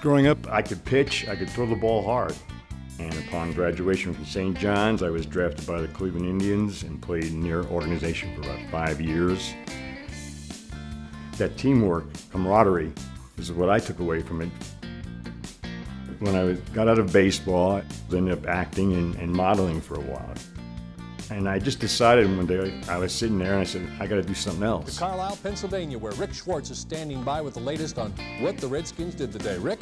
Growing up, I could pitch, I could throw the ball hard. And upon graduation from St. John's, I was drafted by the Cleveland Indians and played in their organization for about 5 years. That teamwork, camaraderie, is what I took away from it. When I got out of baseball, I ended up acting and modeling for a while. And I just decided one day, I was sitting there and I said, I gotta do something else. To Carlisle, Pennsylvania, where Rick Schwartz is standing by with the latest on what the Redskins did today. Rick?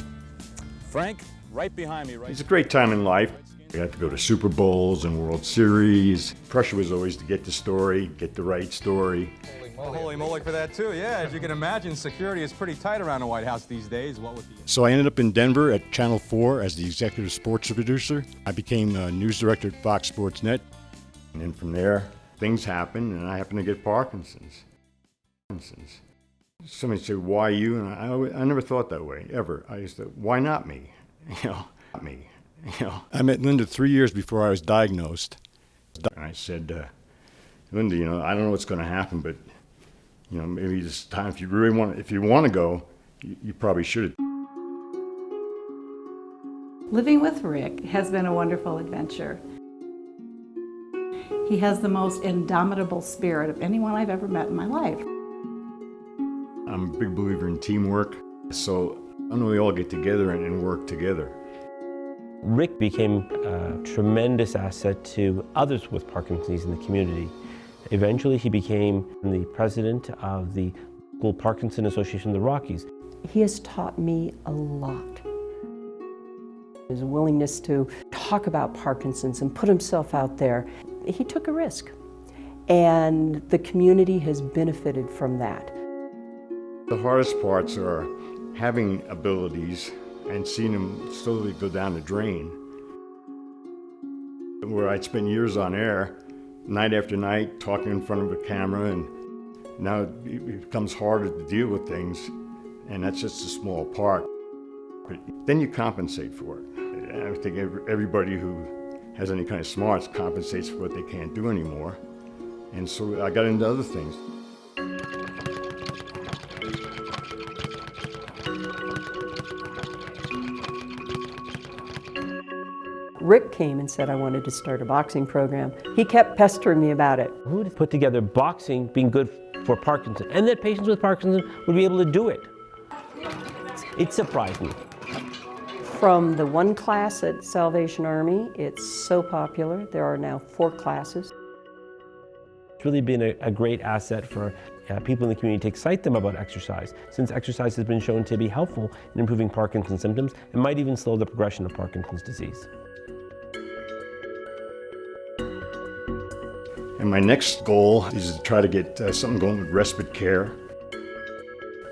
Frank, right behind me. It's a great time in life. I got to go to Super Bowls and World Series. Pressure was always to get the story, get the right story. Holy moly for that too, yeah. As you can imagine, security is pretty tight around the White House these days. So I ended up in Denver at Channel 4 as the executive sports producer. I became a news director at Fox Sports Net. And then from there, things happened and I happened to get Parkinson's. Somebody said, why you? And I never thought that way, ever. I used to, why not me? Not me. I met Linda 3 years before I was diagnosed. And I said, Linda, I don't know what's going to happen, but maybe this time, if you want to go, you probably should. Living with Rick has been a wonderful adventure. He has the most indomitable spirit of anyone I've ever met in my life. I'm a big believer in teamwork, so I know we all get together and work together. Rick became a tremendous asset to others with Parkinson's in the community. Eventually, he became the president of the local Parkinson Association of the Rockies. He has taught me a lot. His willingness to talk about Parkinson's and put himself out there. He took a risk, and the community has benefited from that. The hardest parts are having abilities and seeing them slowly go down the drain. Where I'd spend years on air, night after night, talking in front of a camera, and now it becomes harder to deal with things, and that's just a small part. But then you compensate for it. And I think everybody who has any kind of smarts compensates for what they can't do anymore. And so I got into other things. Rick came and said I wanted to start a boxing program. He kept pestering me about it. Who would put together boxing being good for Parkinson, and that patients with Parkinson would be able to do it? It surprised me. From the one class at Salvation Army, it's so popular. There are now 4 classes. It's really been a great asset for people in the community to excite them about exercise, since exercise has been shown to be helpful in improving Parkinson's symptoms and might even slow the progression of Parkinson's disease. And my next goal is to try to get something going with respite care.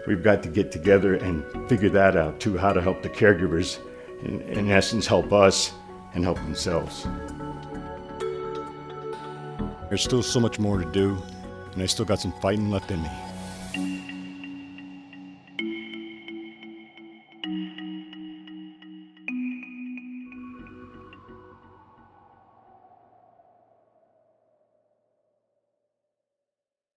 We've got to get together and figure that out too, how to help the caregivers, in essence, help us and help themselves. There's still so much more to do, and I still got some fighting left in me.